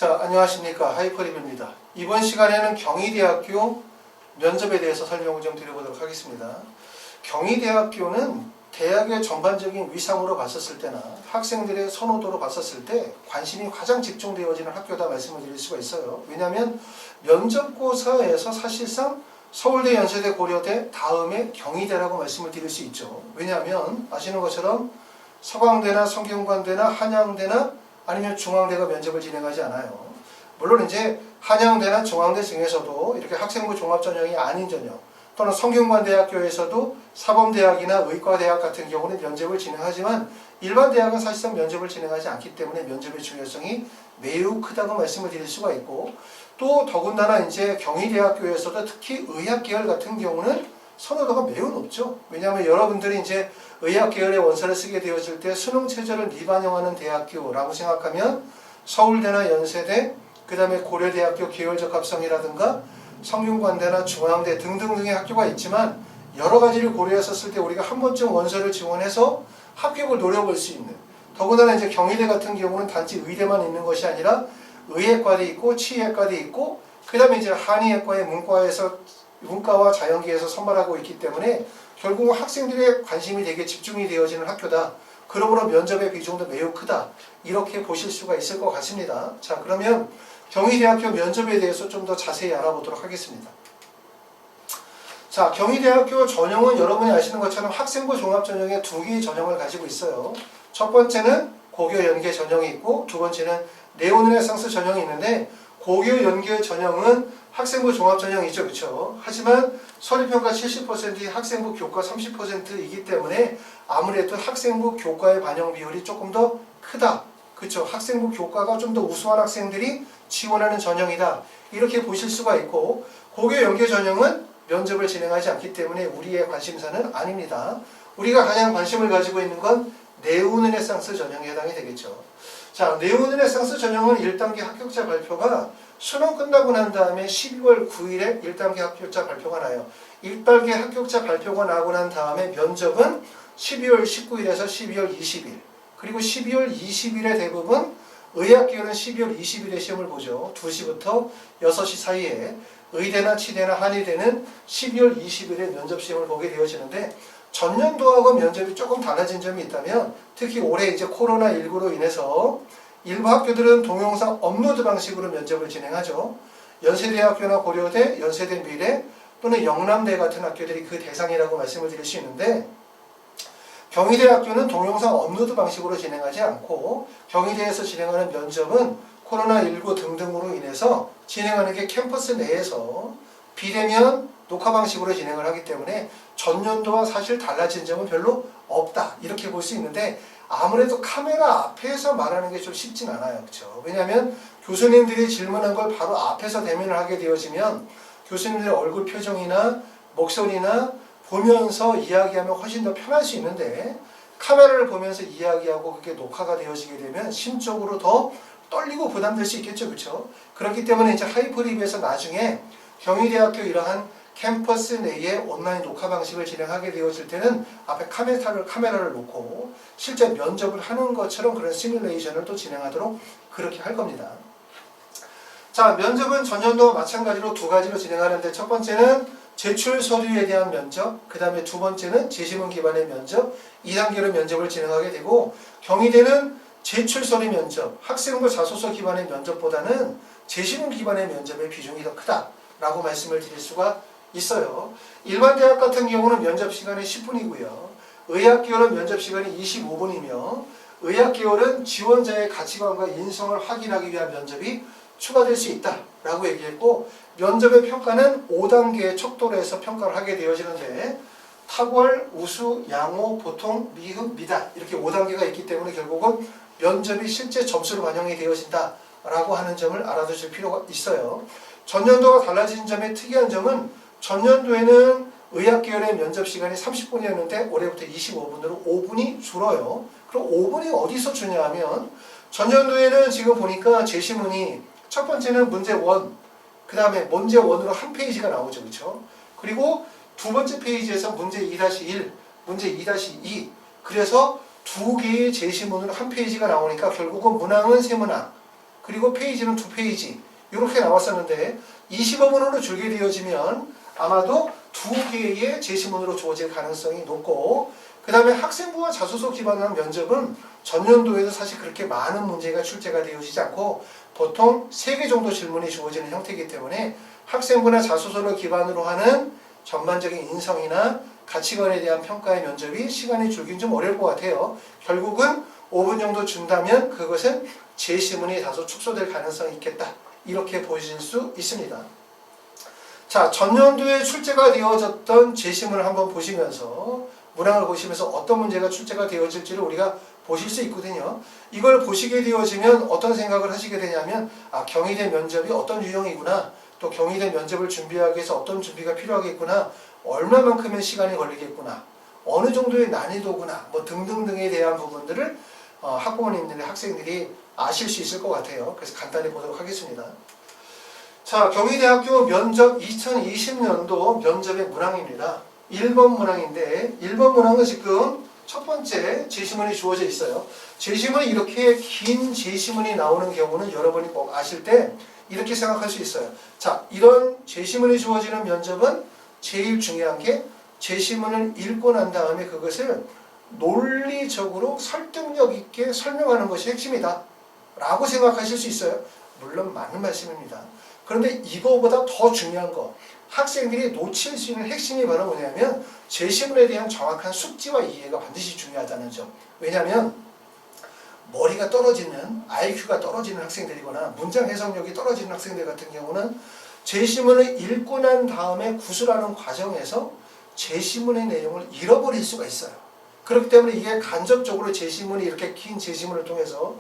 자, 안녕하십니까. 하이퍼립입니다. 이번 시간에는 경희대학교 면접에 대해서 설명을 좀 드려보도록 하겠습니다. 경희대학교는 대학의 전반적인 위상으로 봤었을 때나 학생들의 선호도로 봤었을 때 관심이 가장 집중되어지는 학교다 말씀을 드릴 수가 있어요. 왜냐하면 면접고사에서 사실상 서울대, 연세대, 고려대 다음에 경희대라고 말씀을 드릴 수 있죠. 왜냐하면 아시는 것처럼 서강대나 성균관대나 한양대나 아니면 중앙대가 면접을 진행하지 않아요. 물론 이제 한양대나 중앙대 중에서도 이렇게 학생부 종합전형이 아닌 전형 또는 성균관대학교에서도 사범대학이나 의과대학 같은 경우는 면접을 진행하지만 일반 대학은 사실상 면접을 진행하지 않기 때문에 면접의 중요성이 매우 크다고 말씀을 드릴 수가 있고, 또 더군다나 이제 경희대학교에서도 특히 의학계열 같은 경우는 선호도가 매우 높죠. 왜냐하면 여러분들이 이제 의학계열의 원서를 쓰게 되어질 때 수능 최저를 미반영하는 대학교라고 생각하면 서울대나 연세대, 그 다음에 고려대학교 계열적 합성이라든가 성균관대나 중앙대 등등등의 학교가 있지만 여러 가지를 고려했었을 때 우리가 한 번쯤 원서를 지원해서 합격을 노려볼 수 있는, 더군다나 이제 경희대 같은 경우는 단지 의대만 있는 것이 아니라 의예과도 있고 치의과도 있고 그 다음에 이제 한의예과의 문과와 자연계에서 선발하고 있기 때문에 결국 학생들의 관심이 되게 집중이 되어지는 학교다. 그러므로 면접의 비중도 매우 크다. 이렇게 보실 수가 있을 것 같습니다. 자, 그러면 경희대학교 면접에 대해서 좀 더 자세히 알아보도록 하겠습니다. 자, 경희대학교 전형은 여러분이 아시는 것처럼 학생부 종합전형에 두 개의 전형을 가지고 있어요. 첫 번째는 고교 연계 전형이 있고 두 번째는 네오르네상스 전형이 있는데, 고교 연계 전형은 학생부 종합전형이죠. 그렇죠? 하지만 서류평가 70%이 학생부 교과 30%이기 때문에 아무래도 학생부 교과의 반영 비율이 조금 더 크다. 그렇죠? 학생부 교과가 좀 더 우수한 학생들이 지원하는 전형이다. 이렇게 보실 수가 있고, 고교 연계 전형은 면접을 진행하지 않기 때문에 우리의 관심사는 아닙니다. 우리가 가장 관심을 가지고 있는 건 네오르네상스 전형에 해당이 되겠죠. 자, 네오르네상스 전형은 1단계 합격자 발표가 수능 끝나고 난 다음에 12월 9일에 1단계 합격자 발표가 나요. 1단계 합격자 발표가 나고 난 다음에 면접은 12월 19일에서 12월 20일, 그리고 12월 20일에 대부분 의학계열은 12월 20일에 시험을 보죠. 2시부터 6시 사이에. 의대나 치대나 한의대는 12월 20일에 면접 시험을 보게 되어지는데, 전년도하고 면접이 조금 달라진 점이 있다면 특히 올해 이제 코로나19로 인해서 일부 학교들은 동영상 업로드 방식으로 면접을 진행하죠. 연세대학교나 고려대, 연세대 미래 또는 영남대 같은 학교들이 그 대상이라고 말씀을 드릴 수 있는데, 경희대학교는 동영상 업로드 방식으로 진행하지 않고 경희대에서 진행하는 면접은 코로나19 등등으로 인해서 진행하는 게 캠퍼스 내에서 비대면 녹화 방식으로 진행을 하기 때문에 전년도와 사실 달라진 점은 별로 없다. 이렇게 볼 수 있는데, 아무래도 카메라 앞에서 말하는 게 좀 쉽진 않아요. 그렇죠? 왜냐하면 교수님들이 질문한 걸 바로 앞에서 대면을 하게 되어지면 교수님들의 얼굴 표정이나 목소리나 보면서 이야기하면 훨씬 더 편할 수 있는데, 카메라를 보면서 이야기하고 그게 녹화가 되어지게 되면 심적으로 더 떨리고 부담될 수 있겠죠. 그렇죠? 그렇기 때문에 이제 하이퍼립에서 나중에 경희대학교 이러한 캠퍼스 내에 온라인 녹화 방식을 진행하게 되어질 때는 앞에 카메라를 놓고 실제 면접을 하는 것처럼 그런 시뮬레이션을 또 진행하도록 그렇게 할 겁니다. 자, 면접은 전년도와 마찬가지로 두 가지로 진행하는데, 첫 번째는 제출 서류에 대한 면접, 그 다음에 두 번째는 제시문 기반의 면접, 2단계로 면접을 진행하게 되고, 경희대는 제출 서류 면접, 학생부 자소서 기반의 면접보다는 제시문 기반의 면접의 비중이 더 크다라고 말씀을 드릴 수가 있어요. 일반 대학 같은 경우는 면접 시간이 10분이고요. 의학계열은 면접 시간이 25분이며 의학계열은 지원자의 가치관과 인성을 확인하기 위한 면접이 추가될 수 있다라고 얘기했고, 면접의 평가는 5단계의 척도로 해서 평가를 하게 되어지는데, 탁월, 우수, 양호, 보통, 미흡, 미달 이렇게 5단계가 있기 때문에 결국은 면접이 실제 점수로 반영이 되어진다라고 하는 점을 알아두실 필요가 있어요. 전년도와 달라진 점의 특이한 점은 전년도에는 의학계열의 면접 시간이 30분이었는데 올해부터 25분으로 5분이 줄어요. 그럼 5분이 어디서 주냐 하면, 전년도에는 지금 보니까 제시문이 첫 번째는 문제 1, 그 다음에 문제 1으로 한 페이지가 나오죠. 그렇죠? 그리고 두 번째 페이지에서 문제 2-1, 문제 2-2, 그래서 두 개의 제시문으로 한 페이지가 나오니까 결국은 문항은 세 문항, 그리고 페이지는 2페이지 이렇게 나왔었는데 25문으로 줄게 되어지면 아마도 2개의 제시문으로 주어질 가능성이 높고, 그 다음에 학생부와 자소서 기반한 면접은 전년도에도 사실 그렇게 많은 문제가 출제가 되어지지 않고 보통 3개 정도 질문이 주어지는 형태이기 때문에 학생부나 자소서를 기반으로 하는 전반적인 인성이나 가치관에 대한 평가의 면접이 시간이 줄긴 좀 어려울 것 같아요. 결국은 5분 정도 준다면 그것은 제시문이 다소 축소될 가능성이 있겠다, 이렇게 보실 수 있습니다. 자, 전년도에 출제가 되어졌던 제시문을 한번 보시면서 문항을 보시면서 어떤 문제가 출제가 되어질지를 우리가 보실 수 있거든요. 이걸 보시게 되어지면 어떤 생각을 하시게 되냐면, 경희대 면접이 어떤 유형이구나, 또 경희대 면접을 준비하기 위해서 어떤 준비가 필요하겠구나, 얼마만큼의 시간이 걸리겠구나, 어느 정도의 난이도구나, 뭐 등등등에 대한 부분들을 학부모님들이, 학생들이 아실 수 있을 것 같아요. 그래서 간단히 보도록 하겠습니다. 자, 경희대학교 면접 2020년도 면접의 문항입니다. 1번 문항인데 1번 문항은 지금 첫 번째 제시문이 주어져 있어요. 제시문이 이렇게 긴 제시문이 나오는 경우는 여러분이 꼭 아실 때 이렇게 생각할 수 있어요. 자, 이런 제시문이 주어지는 면접은 제일 중요한 게 제시문을 읽고 난 다음에 그것을 논리적으로 설득력 있게 설명하는 것이 핵심이다 라고 생각하실 수 있어요. 물론 맞는 말씀입니다. 그런데 이거보다 더 중요한 거, 학생들이 놓칠 수 있는 핵심이 바로 뭐냐면 제시문에 대한 정확한 숙지와 이해가 반드시 중요하다는 점. 왜냐하면 머리가 떨어지는, IQ가 떨어지는 학생들이거나 문장 해석력이 떨어지는 학생들 같은 경우는 제시문을 읽고 난 다음에 구술하는 과정에서 제시문의 내용을 잃어버릴 수가 있어요. 그렇기 때문에 이게 간접적으로 제시문이, 이렇게 긴 제시문을 통해서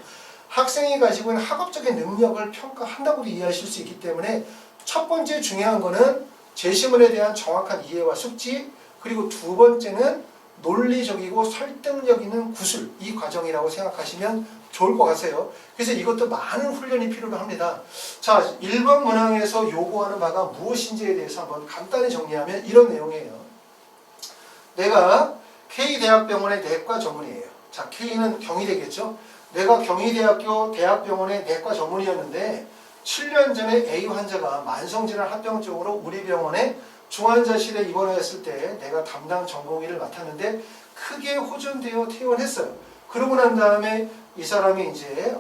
학생이 가지고 있는 학업적인 능력을 평가한다고도 이해하실 수 있기 때문에 첫 번째 중요한 거는 제시문에 대한 정확한 이해와 숙지, 그리고 두 번째는 논리적이고 설득력 있는 구술, 이 과정이라고 생각하시면 좋을 것 같아요. 그래서 이것도 많은 훈련이 필요로 합니다. 자, 1번 문항에서 요구하는 바가 무엇인지에 대해서 한번 간단히 정리하면 이런 내용이에요. 내가 K대학병원의 내과 전문의예요. 자, K는 경희대겠죠. 내가 경희대학교 대학병원의 내과 전문의였는데 7년 전에 A 환자가 만성질환 합병증으로 우리 병원에 중환자실에 입원하였을 때 내가 담당 전공의를 맡았는데 크게 호전되어 퇴원했어요. 그러고 난 다음에 이 사람이 이제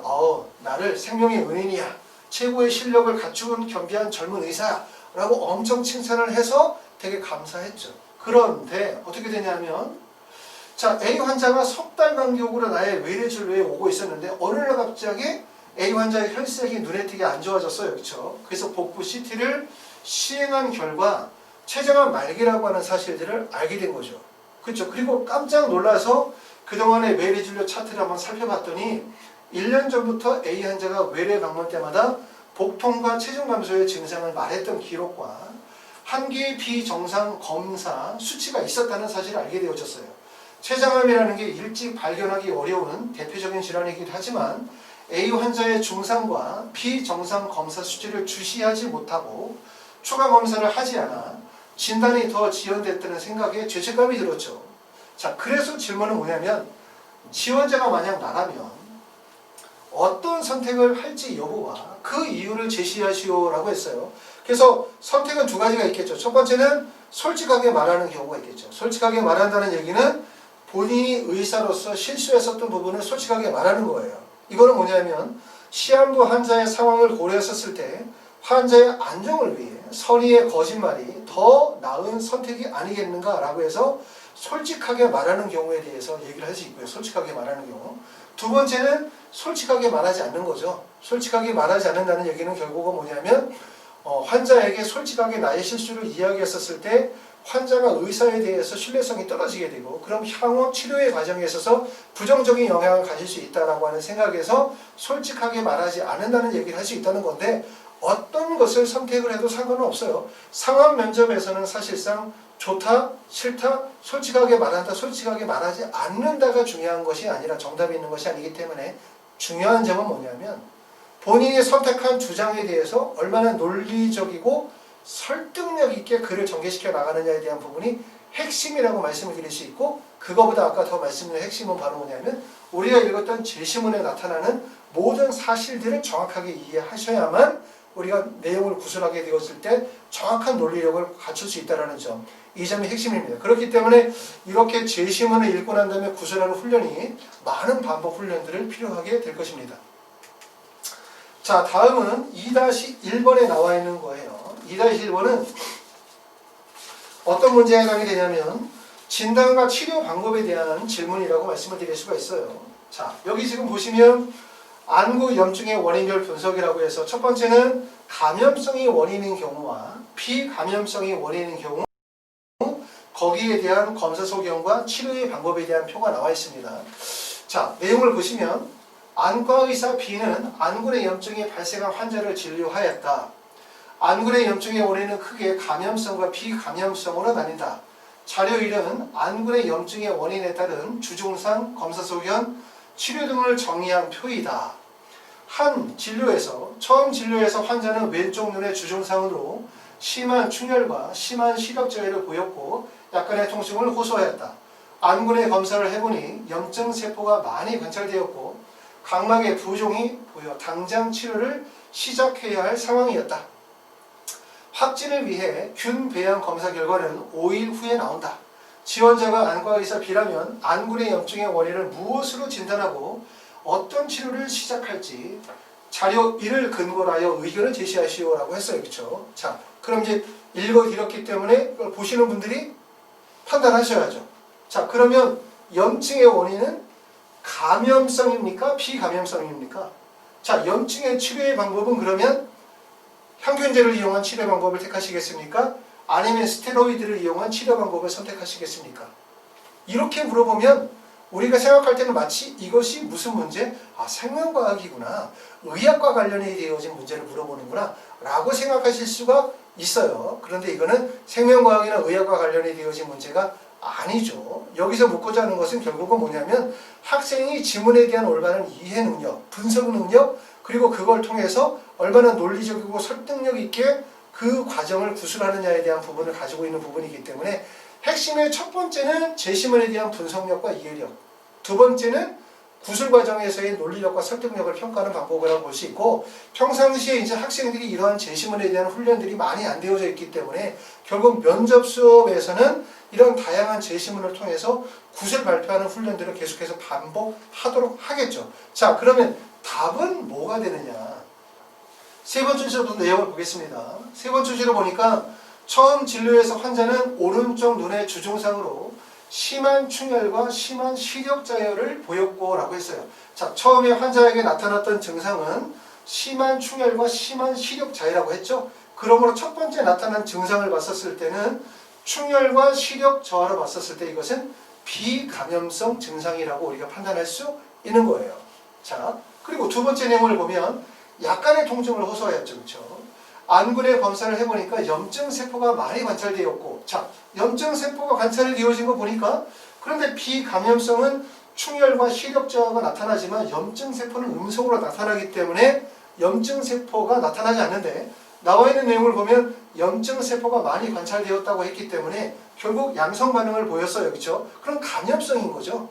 나를 생명의 은인이야, 최고의 실력을 갖춘 겸비한 젊은 의사야 라고 엄청 칭찬을 해서 되게 감사했죠. 그런데 어떻게 되냐면, 자, A 환자가 석 달 간격으로 나의 외래진료에 오고 있었는데 어느 날 갑자기 A 환자의 혈색이 눈에 띄게 안 좋아졌어요. 그렇죠? 그래서 복부 CT를 시행한 결과 췌장암 말기라고 하는 사실들을 알게 된 거죠. 그렇죠? 그리고 깜짝 놀라서 그동안의 외래진료 차트를 한번 살펴봤더니 1년 전부터 A 환자가 외래 방문 때마다 복통과 체중 감소의 증상을 말했던 기록과 한 개의 비정상 검사 수치가 있었다는 사실을 알게 되어졌어요. 췌장암이라는 게 일찍 발견하기 어려운 대표적인 질환이기도 하지만 A 환자의 증상과 비정상 검사 수치를 주시하지 못하고 추가 검사를 하지 않아 진단이 더 지연됐다는 생각에 죄책감이 들었죠. 자, 그래서 질문은 뭐냐면, 지원자가 만약 나라면 어떤 선택을 할지 여부와 그 이유를 제시하시오라고 했어요. 그래서 선택은 두 가지가 있겠죠. 첫 번째는 솔직하게 말하는 경우가 있겠죠. 솔직하게 말한다는 얘기는 본인이 의사로서 실수했었던 부분을 솔직하게 말하는 거예요. 이거는 뭐냐면 시한부 환자의 상황을 고려했었을 때 환자의 안정을 위해 선의의 거짓말이 더 나은 선택이 아니겠는가라고 해서 솔직하게 말하는 경우에 대해서 얘기를 할 수 있고요. 솔직하게 말하는 경우. 두 번째는 솔직하게 말하지 않는 거죠. 솔직하게 말하지 않는다는 얘기는 결국은 뭐냐면 환자에게 솔직하게 나의 실수를 이야기했었을 때 환자가 의사에 대해서 신뢰성이 떨어지게 되고, 그럼 향후 치료의 과정에 있어서 부정적인 영향을 가질 수 있다고 하는 생각에서 솔직하게 말하지 않는다는 얘기를 할 수 있다는 건데, 어떤 것을 선택을 해도 상관은 없어요. 상황 면접에서는 사실상 좋다, 싫다, 솔직하게 말한다, 솔직하게 말하지 않는다가 중요한 것이 아니라 정답이 있는 것이 아니기 때문에 중요한 점은 뭐냐면 본인이 선택한 주장에 대해서 얼마나 논리적이고 설득력 있게 글을 전개시켜 나가느냐에 대한 부분이 핵심이라고 말씀을 드릴 수 있고, 그거보다 아까 더 말씀드린 핵심은 바로 뭐냐면 우리가 읽었던 제시문에 나타나는 모든 사실들을 정확하게 이해하셔야만 우리가 내용을 구술하게 되었을 때 정확한 논리력을 갖출 수 있다는 점, 이 점이 핵심입니다. 그렇기 때문에 이렇게 제시문을 읽고 난 다음에 구술하는 훈련이 많은 반복 훈련들을 필요하게 될 것입니다. 자, 다음은 2-1번에 나와 있는 거예요. 2-1번은 어떤 문제에 해당이 되냐면 진단과 치료 방법에 대한 질문이라고 말씀을 드릴 수가 있어요. 자, 여기 지금 보시면 안구 염증의 원인별 분석이라고 해서 첫 번째는 감염성이 원인인 경우와 비감염성이 원인인 경우, 거기에 대한 검사 소견과 치료의 방법에 대한 표가 나와 있습니다. 자, 내용을 보시면 안과의사 B는 안군의 염증이 발생한 환자를 진료하였다. 안군의 염증의 원인은 크게 감염성과 비감염성으로 나뉜다. 자료 1은 안군의 염증의 원인에 따른 주증상, 검사 소견, 치료 등을 정의한 표이다. 한 진료에서 처음 진료에서 환자는 왼쪽 눈의 주증상으로 심한 충혈과 심한 시력 저해를 보였고 약간의 통증을 호소하였다. 안군의 검사를 해보니 염증 세포가 많이 관찰되었고 각막의 부종이 보여 당장 치료를 시작해야 할 상황이었다. 확진을 위해 균 배양 검사 결과는 5일 후에 나온다. 지원자가 안과의사 B라면 안군의 염증의 원인을 무엇으로 진단하고 어떤 치료를 시작할지 자료 1을 근거로 하여 의견을 제시하시오라고 했어요. 그렇죠? 자, 그럼 이제 읽어드렸기 때문에 그걸 보시는 분들이 판단하셔야죠. 자, 그러면 염증의 원인은 감염성입니까? 비감염성입니까? 자, 염증의 치료의 방법은 그러면 항균제를 이용한 치료 방법을 택하시겠습니까? 아니면 스테로이드를 이용한 치료 방법을 선택하시겠습니까? 이렇게 물어보면 우리가 생각할 때는 마치 이것이 무슨 문제? 아, 생명과학이구나. 의학과 관련이 되어진 문제를 물어보는구나 라고 생각하실 수가 있어요. 그런데 이거는 생명과학이나 의학과 관련이 되어진 문제가 아니죠. 여기서 묻고자 하는 것은 결국은 뭐냐면 학생이 지문에 대한 올바른 이해 능력, 분석 능력, 그리고 그걸 통해서 얼마나 논리적이고 설득력 있게 그 과정을 구술하느냐에 대한 부분을 가지고 있는 부분이기 때문에 핵심의 첫 번째는 제시문에 대한 분석력과 이해력, 두 번째는 구술 과정에서의 논리력과 설득력을 평가하는 방법이라고 볼 수 있고, 평상시에 이제 학생들이 이러한 제시문에 대한 훈련들이 많이 안 되어져 있기 때문에 결국 면접 수업에서는 이런 다양한 제시문을 통해서 구술 발표하는 훈련들을 계속해서 반복하도록 하겠죠. 자, 그러면 답은 뭐가 되느냐? 세 번째 주제로 내용을 보겠습니다. 세 번째 주제로 보니까 처음 진료에서 환자는 오른쪽 눈의 주증상으로 심한 충혈과 심한 시력 자혈을 보였고 라고 했어요. 자, 처음에 환자에게 나타났던 증상은 심한 충혈과 심한 시력 자혈이라고 했죠. 그러므로 첫 번째 나타난 증상을 봤었을 때는 충혈과 시력 저하로 봤었을 때 이것은 비감염성 증상이라고 우리가 판단할 수 있는 거예요. 자, 그리고 두 번째 내용을 보면 약간의 통증을 호소하였죠. 그렇죠? 안군의 검사를 해보니까 염증세포가 많이 관찰되었고, 자, 염증세포가 관찰이 되어진 거 보니까, 그런데 비감염성은 충혈과 시력 저하가 나타나지만 염증세포는 음성으로 나타나기 때문에 염증세포가 나타나지 않는데, 나와 있는 내용을 보면 염증세포가 많이 관찰되었다고 했기 때문에 결국 양성 반응을 보였어요. 그렇죠? 그럼 감염성인 거죠.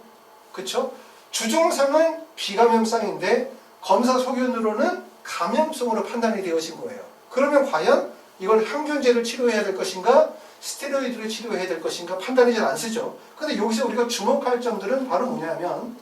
그렇죠? 주증상은 비감염성인데 검사 소견으로는 감염성으로 판단이 되어진 거예요. 그러면 과연 이걸 항균제를 치료해야 될 것인가 스테로이드를 치료해야 될 것인가 판단이 잘 안 쓰죠. 근데 여기서 우리가 주목할 점들은 바로 뭐냐면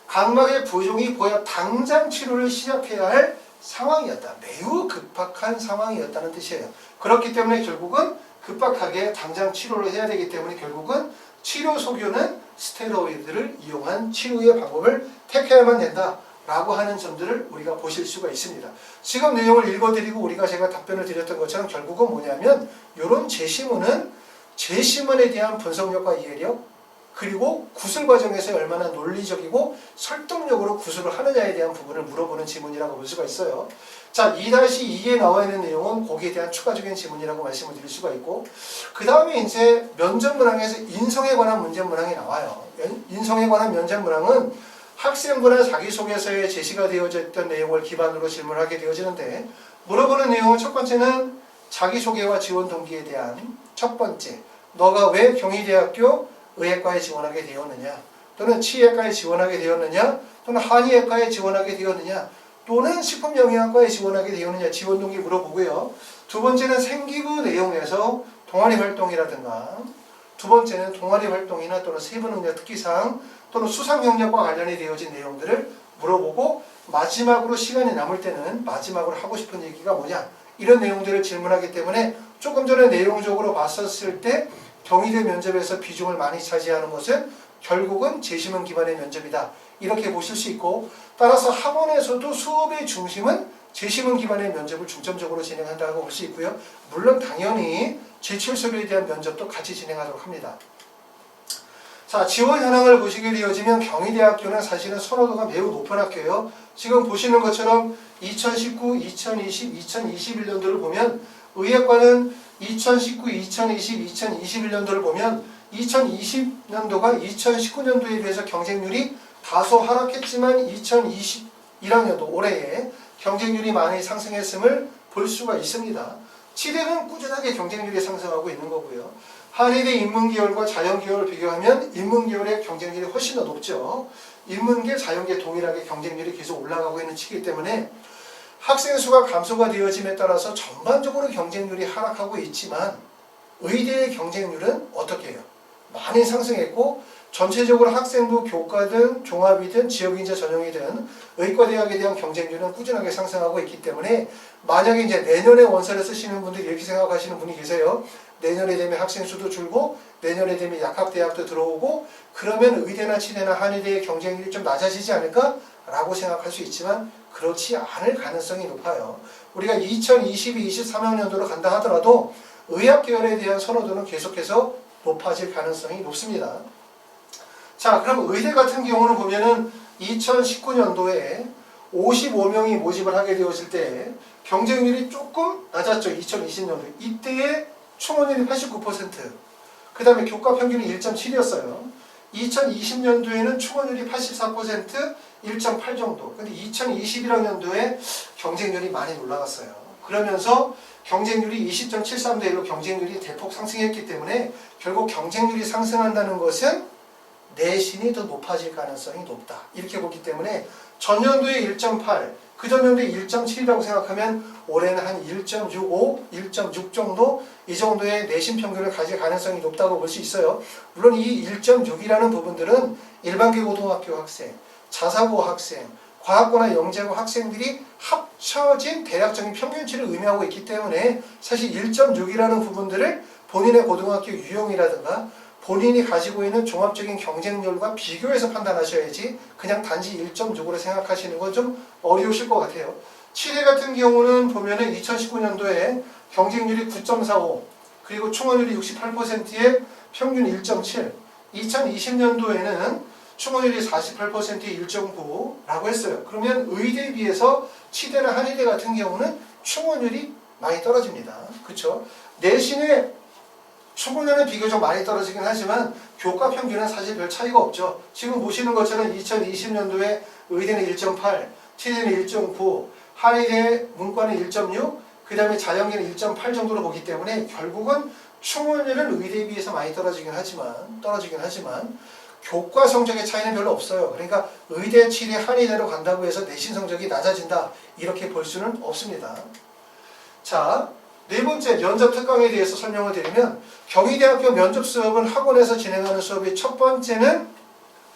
각막의 부종이 보여 당장 치료를 시작해야 할 상황이었다. 매우 급박한 상황이었다는 뜻이에요. 그렇기 때문에 결국은 급박하게 당장 치료를 해야 되기 때문에 결국은 치료 소견은 스테로이드를 이용한 치료의 방법을 택해야만 된다 라고 하는 점들을 우리가 보실 수가 있습니다. 지금 내용을 읽어드리고 제가 답변을 드렸던 것처럼 결국은 뭐냐면 이런 제시문은 제시문에 대한 분석력과 이해력, 그리고 구술 과정에서 얼마나 논리적이고 설득력으로 구술을 하느냐에 대한 부분을 물어보는 지문이라고 볼 수가 있어요. 자, 2-2에 나와 있는 내용은 거기에 대한 추가적인 지문이라고 말씀을 드릴 수가 있고, 그 다음에 이제 면접 문항에서 인성에 관한 문제 문항이 나와요. 인성에 관한 면접 문항은 학생부나 자기소개서에 제시가 되어졌던 내용을 기반으로 질문하게 되어지는데, 물어보는 내용은 첫 번째는 자기소개와 지원 동기에 대한 첫 번째, 너가 왜 경희대학교 의예과에 지원하게 되었느냐, 또는 치의과에 지원하게 되었느냐, 또는 한의학과에 지원하게 되었느냐, 또는 식품영양학과에 지원하게 되었느냐 지원 동기 물어보고요. 두 번째는 생기부 내용에서 동아리 활동이라든가, 두 번째는 동아리 활동이나 또는 세부 능력 특기사항 또는 수상 경력과 관련이 되어진 내용들을 물어보고, 마지막으로 시간이 남을 때는 마지막으로 하고 싶은 얘기가 뭐냐, 이런 내용들을 질문하기 때문에 조금 전에 내용적으로 봤었을 때 경희대 면접에서 비중을 많이 차지하는 것은 결국은 재심은 기반의 면접이다, 이렇게 보실 수 있고, 따라서 학원에서도 수업의 중심은 재심은 기반의 면접을 중점적으로 진행한다고 볼 수 있고요. 물론 당연히 제출 서류에 대한 면접도 같이 진행하도록 합니다. 자, 지원 현황을 보시게 되어지면 경희대학교는 사실은 선호도가 매우 높은 학교예요. 지금 보시는 것처럼 2019, 2020, 2021년도를 보면 의학과는 2019, 2020, 2021년도를 보면 2020년도가 2019년도에 비해서 경쟁률이 다소 하락했지만 2021학년도 올해에 경쟁률이 많이 상승했음을 볼 수가 있습니다. 치대는 꾸준하게 경쟁률이 상승하고 있는 거고요. 한의대 인문계열과 자연계열을 비교하면 인문계열의 경쟁률이 훨씬 더 높죠. 인문계, 자연계 동일하게 경쟁률이 계속 올라가고 있는 치기 때문에 학생 수가 감소가 되어짐에 따라서 전반적으로 경쟁률이 하락하고 있지만 의대의 경쟁률은 어떻게 해요? 많이 상승했고, 전체적으로 학생부 교과든 종합이든 지역인재 전형이든 의과대학에 대한 경쟁률은 꾸준하게 상승하고 있기 때문에, 만약에 이제 내년에 원서를 쓰시는 분들이 이렇게 생각하시는 분이 계세요. 내년에 되면 학생 수도 줄고 내년에 되면 약학대학도 들어오고 그러면 의대나 치대나 한의대의 경쟁률이 좀 낮아지지 않을까? 라고 생각할 수 있지만 그렇지 않을 가능성이 높아요. 우리가 2022-23학년도로 간다 하더라도 의학계열에 대한 선호도는 계속해서 높아질 가능성이 높습니다. 자, 그럼 의대 같은 경우는 보면은 2019년도에 55명이 모집을 하게 되었을 때 경쟁률이 조금 낮았죠. 2020년도. 이때의 충원율이 89%, 그 다음에 교과 평균이 1.7이었어요. 2020년도에는 충원율이 84%, 1.8 정도. 근데 2021학년도에 경쟁률이 많이 올라갔어요. 그러면서 경쟁률이 20.73대 1로 경쟁률이 대폭 상승했기 때문에 결국 경쟁률이 상승한다는 것은 내신이 더 높아질 가능성이 높다, 이렇게 보기 때문에 전년도에 1.8, 그 전년도에 1.7이라고 생각하면 올해는 한 1.65, 1.6 정도, 이 정도의 내신 평균을 가질 가능성이 높다고 볼 수 있어요. 물론 이 1.6이라는 부분들은 일반계 고등학교 학생, 자사고 학생, 과학고나 영재고 학생들이 합쳐진 대략적인 평균치를 의미하고 있기 때문에 사실 1.6이라는 부분들을 본인의 고등학교 유형이라든가 본인이 가지고 있는 종합적인 경쟁률과 비교해서 판단하셔야지 그냥 단지 1.6으로 생각하시는 건 좀 어려우실 것 같아요. 치대 같은 경우는 보면은 2019년도에 경쟁률이 9.45, 그리고 충원율이 68%에 평균 1.7, 2020년도에는 충원율이 48%에 1.9라고 했어요. 그러면 의대에 비해서 치대나 한의대 같은 경우는 충원율이 많이 떨어집니다. 그렇죠? 내신의 충원율은 비교적 많이 떨어지긴 하지만 교과 평균은 사실 별 차이가 없죠. 지금 보시는 것처럼 2020년도에 의대는 1.8, 치대는 1.9, 한의대 문과는 1.6, 그 다음에 자연계는 1.8 정도로 보기 때문에 결국은 충원율은 의대에 비해서 많이 떨어지긴 하지만 교과 성적의 차이는 별로 없어요. 그러니까 의대, 치대, 한의대로 간다고 해서 내신 성적이 낮아진다, 이렇게 볼 수는 없습니다. 자, 네 번째 면접 특강에 대해서 설명을 드리면, 경희대학교 면접 수업은 학원에서 진행하는 수업이 첫 번째는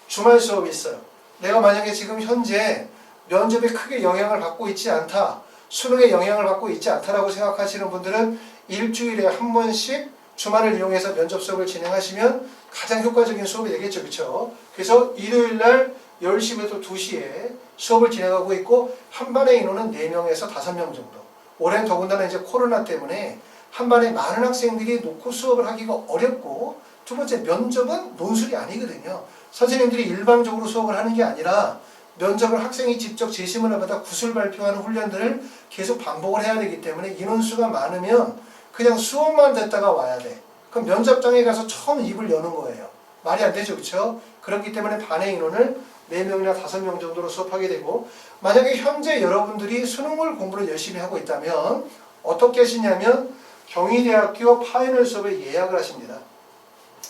주말 수업이 있어요. 내가 만약에 지금 현재 면접에 크게 영향을 받고 있지 않다, 수능에 영향을 받고 있지 않다라고 생각하시는 분들은 일주일에 한 번씩 주말을 이용해서 면접 수업을 진행하시면 가장 효과적인 수업이 되겠죠. 그렇죠? 그래서 일요일날 10시부터 2시에 수업을 진행하고 있고, 한 반의 인원은 4명에서 5명 정도. 올해는 더군다나 이제 코로나 때문에 한 반에 많은 학생들이 놓고 수업을 하기가 어렵고, 두 번째 면접은 논술이 아니거든요. 선생님들이 일방적으로 수업을 하는 게 아니라 면접을 학생이 직접 재심을 받아 구술 발표하는 훈련들을 계속 반복을 해야 되기 때문에 인원수가 많으면 그냥 수업만 듣다가 와야 돼. 그럼 면접장에 가서 처음 입을 여는 거예요. 말이 안 되죠. 그렇죠? 그렇기 때문에 반의 인원을 4명이나 5명 정도로 수업하게 되고, 만약에 현재 여러분들이 수능을 공부를 열심히 하고 있다면 어떻게 하시냐면 경희대학교 파이널 수업에 예약을 하십니다.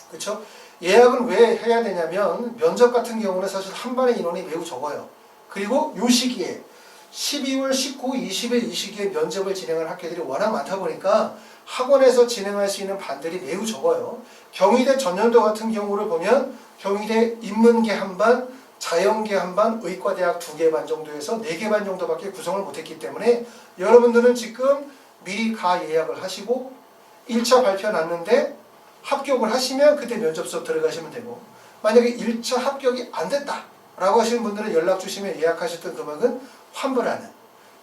그렇죠? 예약은 왜 해야 되냐면 면접 같은 경우는 사실 한 반의 인원이 매우 적어요. 그리고 이 시기에 12월 19, 20일 이 시기에 면접을 진행할 학교들이 워낙 많다 보니까 학원에서 진행할 수 있는 반들이 매우 적어요. 경희대 전년도 같은 경우를 보면 경희대 인문계 한 반, 자연계 한 반, 의과대학 2개 반 정도에서 4개 반 정도밖에 구성을 못했기 때문에 여러분들은 지금 미리 가 예약을 하시고 1차 발표 났는데 합격을 하시면 그때 면접 수업 들어가시면 되고, 만약에 1차 합격이 안 됐다 라고 하시는 분들은 연락 주시면 예약하셨던 금액은 환불하는,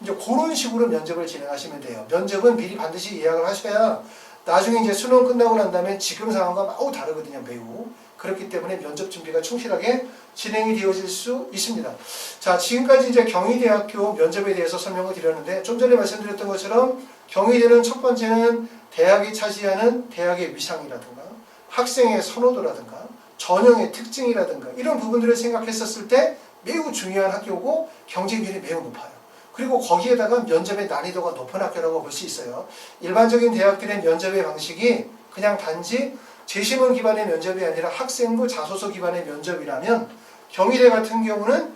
이제 그런 식으로 면접을 진행하시면 돼요. 면접은 미리 반드시 예약을 하셔야 나중에 이제 수능 끝나고 난 다음에 지금 상황과 매우 다르거든요. 매우. 그렇기 때문에 면접 준비가 충실하게 진행이 되어질 수 있습니다. 자, 지금까지 이제 경희대학교 면접에 대해서 설명을 드렸는데, 좀 전에 말씀드렸던 것처럼 경희대는 첫 번째는 대학이 차지하는 대학의 위상이라든가 학생의 선호도라든가 전형의 특징이라든가 이런 부분들을 생각했었을 때 매우 중요한 학교고 경쟁률이 매우 높아요. 그리고 거기에다가 면접의 난이도가 높은 학교라고 볼 수 있어요. 일반적인 대학들의 면접의 방식이 그냥 단지 재심원 기반의 면접이 아니라 학생부 자소서 기반의 면접이라면, 경희대 같은 경우는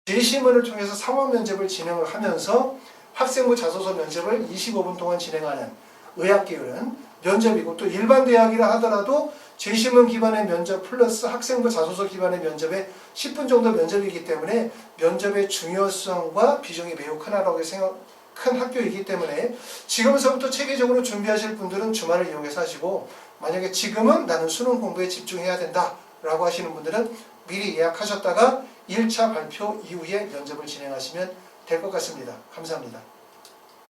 재심원을 통해서 상원 면접을 진행을 하면서 학생부 자소서 면접을 25분 동안 진행하는 의학계열은 면접이고, 또 일반 대학이라 하더라도 재심원 기반의 면접 플러스 학생부 자소서 기반의 면접에 10분 정도 면접이기 때문에 면접의 중요성과 비중이 매우 큰 학교이기 때문에 지금서부터 체계적으로 준비하실 분들은 주말을 이용해서 하시고, 만약에 지금은 나는 수능 공부에 집중해야 된다 라고 하시는 분들은 미리 예약하셨다가 1차 발표 이후에 면접을 진행하시면 될 것 같습니다. 감사합니다.